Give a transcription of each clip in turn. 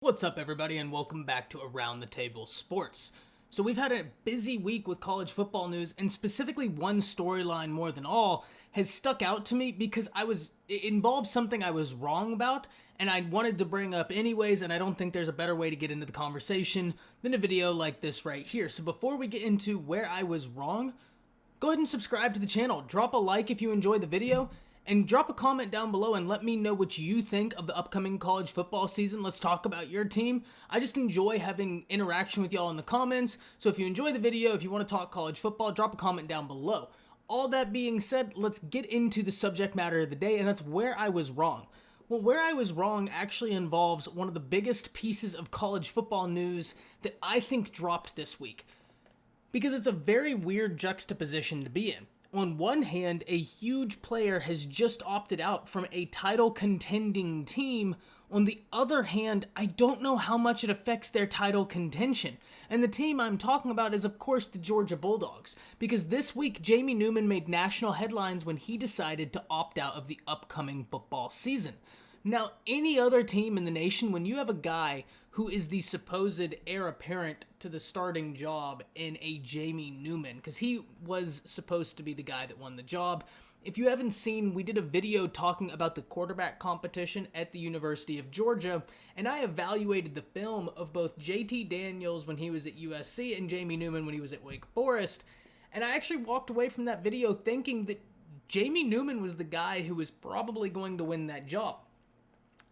What's up, everybody, and welcome back to Around the Table Sports. So we've had a busy week with college football news, and specifically one storyline more than all has stuck out to me because it involved something I was wrong about, and I wanted to bring up anyways, and I don't think there's a better way to get into the conversation than a video like this right here. So before we get into where I was wrong, go ahead and subscribe to the channel, drop a like if you enjoyed the video, and drop a comment down below and let me know what you think of the upcoming college football season. Let's talk about your team. I just enjoy having interaction with y'all in the comments. So if you enjoy the video, if you want to talk college football, drop a comment down below. All that being said, let's get into the subject matter of the day, and that's where I was wrong. Well, where I was wrong actually involves one of the biggest pieces of college football news that I think dropped this week, because it's a very weird juxtaposition to be in. On one hand, a huge player has just opted out from a title contending team. On the other hand, I don't know how much it affects their title contention. And the team I'm talking about is, of course, the Georgia Bulldogs. Because this week, Jamie Newman made national headlines when he decided to opt out of the upcoming football season. Now, any other team in the nation, when you have a guy who is the supposed heir apparent to the starting job in a Jamie Newman, because he was supposed to be the guy that won the job. If you haven't seen, we did a video talking about the quarterback competition at the University of Georgia, and I evaluated the film of both JT Daniels when he was at USC and Jamie Newman when he was at Wake Forest, and I actually walked away from that video thinking that Jamie Newman was the guy who was probably going to win that job.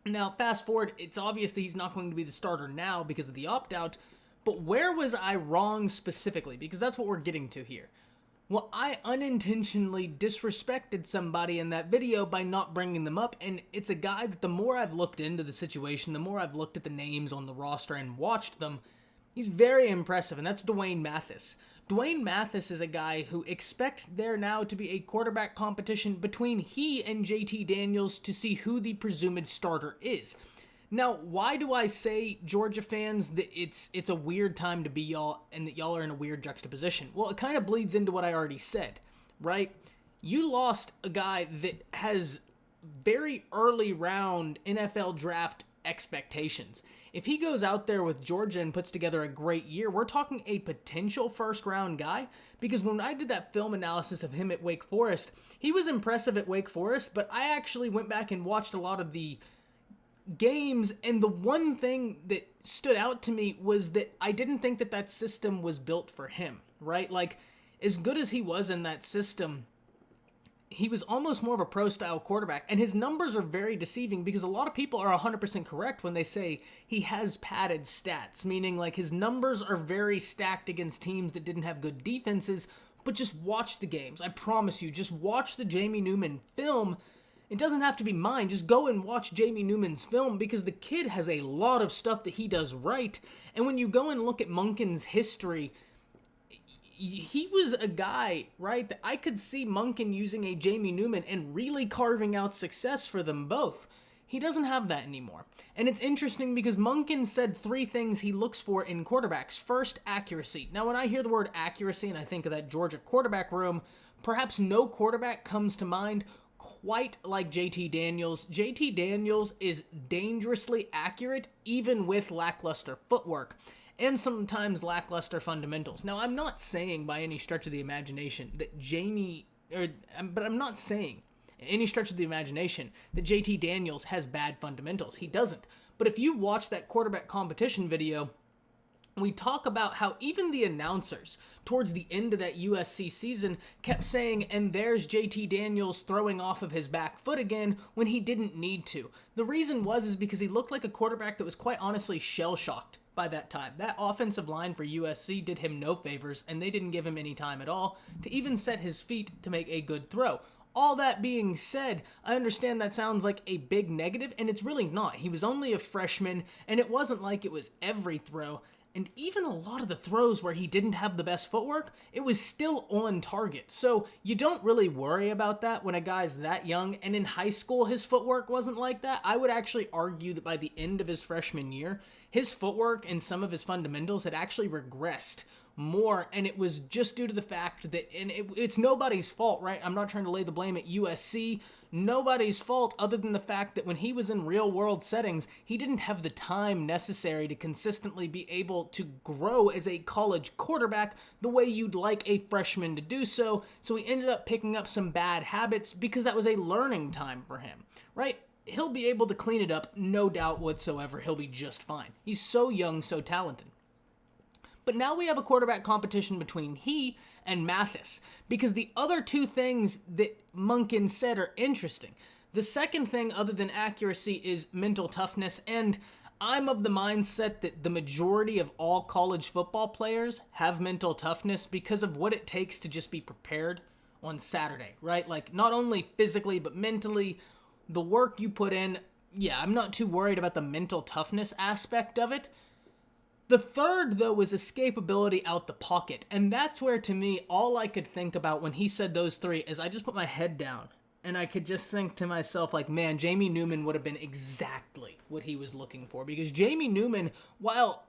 Now, fast forward, it's obvious that he's not going to be the starter now because of the opt-out, but where was I wrong specifically? Because that's what we're getting to here. Well, I unintentionally disrespected somebody in that video by not bringing them up, and it's a guy that the more I've looked into the situation, the more I've looked at the names on the roster and watched them, he's very impressive, and that's Dwan Mathis. Dwan Mathis is a guy who expect there now to be a quarterback competition between he and JT Daniels to see who the presumed starter is. Now, why do I say, Georgia fans, that it's a weird time to be y'all and that y'all are in a weird juxtaposition? Well, it kind of bleeds into what I already said, right? You lost a guy that has very early round NFL draft expectations. If he goes out there with Georgia and puts together a great year, we're talking a potential first-round guy, because when I did that film analysis of him at Wake Forest, he was impressive at Wake Forest, but I actually went back and watched a lot of the games, and the one thing that stood out to me was that I didn't think that that system was built for him, right? Like, as good as he was in that system, he was almost more of a pro-style quarterback, and his numbers are very deceiving because a lot of people are 100% correct when they say he has padded stats, meaning like his numbers are very stacked against teams that didn't have good defenses, but just watch the games. I promise you, just watch the Jamie Newman film. It doesn't have to be mine. Just go and watch Jamie Newman's film because the kid has a lot of stuff that he does right, and when you go and look at Monken's history, he was a guy, right, that I could see Monken using a Jamie Newman and really carving out success for them both. He doesn't have that anymore. And it's interesting because Monken said three things he looks for in quarterbacks. First, accuracy. Now, when I hear the word accuracy and I think of that Georgia quarterback room, perhaps no quarterback comes to mind quite like JT Daniels. JT Daniels is dangerously accurate even with lackluster footwork and sometimes lackluster fundamentals. Now, I'm not saying by any stretch of the imagination that I'm not saying any stretch of the imagination that JT Daniels has bad fundamentals. He doesn't. But if you watch that quarterback competition video, we talk about how even the announcers towards the end of that USC season kept saying, and there's JT Daniels throwing off of his back foot again when he didn't need to. The reason is because he looked like a quarterback that was quite honestly shell-shocked by that time. That offensive line for USC did him no favors, and they didn't give him any time at all to even set his feet to make a good throw. All that being said, I understand that sounds like a big negative, and it's really not. He was only a freshman, and it wasn't like it was every throw. And even a lot of the throws where he didn't have the best footwork, it was still on target. So you don't really worry about that when a guy's that young, and in high school his footwork wasn't like that. I would actually argue that by the end of his freshman year, his footwork and some of his fundamentals had actually regressed more, and it was just due to the fact that, and it's nobody's fault, right? I'm not trying to lay the blame at USC nobody's fault other than the fact that when he was in real world settings, he didn't have the time necessary to consistently be able to grow as a college quarterback the way you'd like a freshman to do so. So he ended up picking up some bad habits because that was a learning time for him, right? He'll be able to clean it up, no doubt whatsoever. He'll be just fine. He's so young, so talented. But now we have a quarterback competition between he and Mathis, because the other two things that Monken said are interesting. The second thing, other than accuracy, is mental toughness, and I'm of the mindset that the majority of all college football players have mental toughness because of what it takes to just be prepared on Saturday, right? Like, not only physically, but mentally, the work you put in. Yeah, I'm not too worried about the mental toughness aspect of it. The third, though, was escapability out the pocket. And that's where, to me, all I could think about when he said those three is I just put my head down and I could just think to myself, like, man, Jamie Newman would have been exactly what he was looking for. Because Jamie Newman, while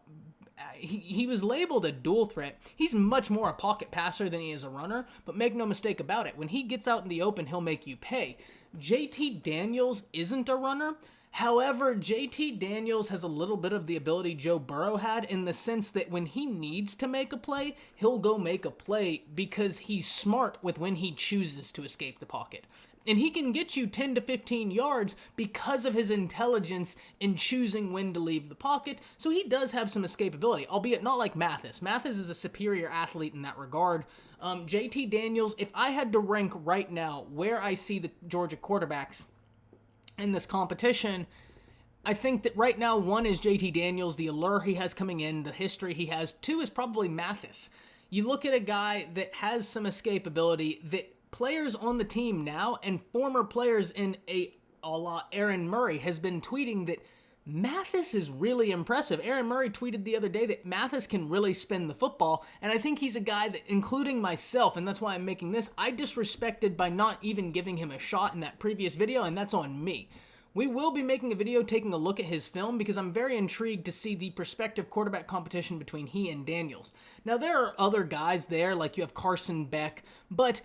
he was labeled a dual threat, he's much more a pocket passer than he is a runner. But make no mistake about it, when he gets out in the open, he'll make you pay. JT Daniels isn't a runner. However, JT Daniels has a little bit of the ability Joe Burrow had in the sense that when he needs to make a play, he'll go make a play because he's smart with when he chooses to escape the pocket. And he can get you 10 to 15 yards because of his intelligence in choosing when to leave the pocket. So he does have some escapability, albeit not like Mathis. Mathis is a superior athlete in that regard. JT Daniels, if I had to rank right now where I see the Georgia quarterbacks in this competition, I think that right now, one is JT Daniels, the allure he has coming in, the history he has. Two is probably Mathis. You look at a guy that has some escapability that players on the team now and former players in a la Aaron Murray has been tweeting that Mathis is really impressive. Aaron Murray tweeted the other day that Mathis can really spin the football, and I think he's a guy that, including myself, and that's why I'm making this, I disrespected by not even giving him a shot in that previous video, and that's on me. We will be making a video taking a look at his film because I'm very intrigued to see the prospective quarterback competition between he and Daniels. Now, there are other guys there, like you have Carson Beck, but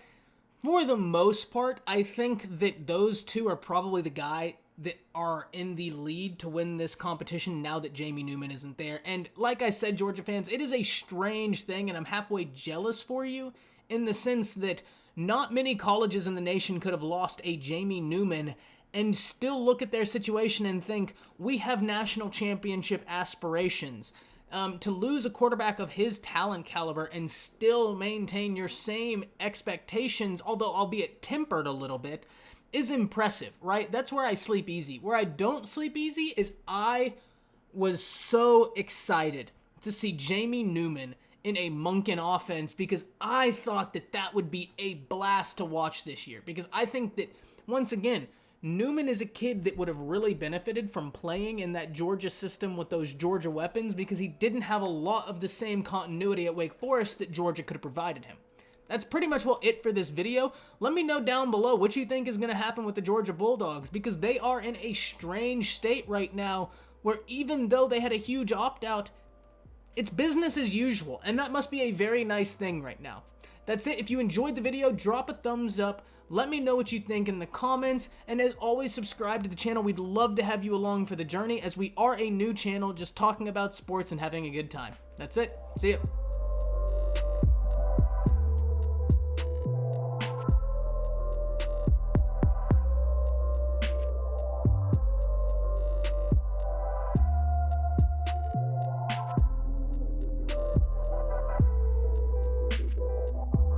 for the most part, I think that those two are probably the guy that are in the lead to win this competition now that Jamie Newman isn't there. And like I said, Georgia fans, it is a strange thing, and I'm halfway jealous for you in the sense that not many colleges in the nation could have lost a Jamie Newman and still look at their situation and think, we have national championship aspirations. To lose a quarterback of his talent caliber and still maintain your same expectations, although albeit tempered a little bit, is impressive, right? That's where I sleep easy. Where I don't sleep easy is I was so excited to see Jamie Newman in a Monken offense because I thought that that would be a blast to watch this year. Because I think that, once again, Newman is a kid that would have really benefited from playing in that Georgia system with those Georgia weapons because he didn't have a lot of the same continuity at Wake Forest that Georgia could have provided him. That's pretty much it for this video. Let me know down below what you think is going to happen with the Georgia Bulldogs because they are in a strange state right now where even though they had a huge opt-out, it's business as usual, and that must be a very nice thing right now. That's it. If you enjoyed the video, drop a thumbs up. Let me know what you think in the comments, and as always, subscribe to the channel. We'd love to have you along for the journey as we are a new channel just talking about sports and having a good time. That's it. See ya.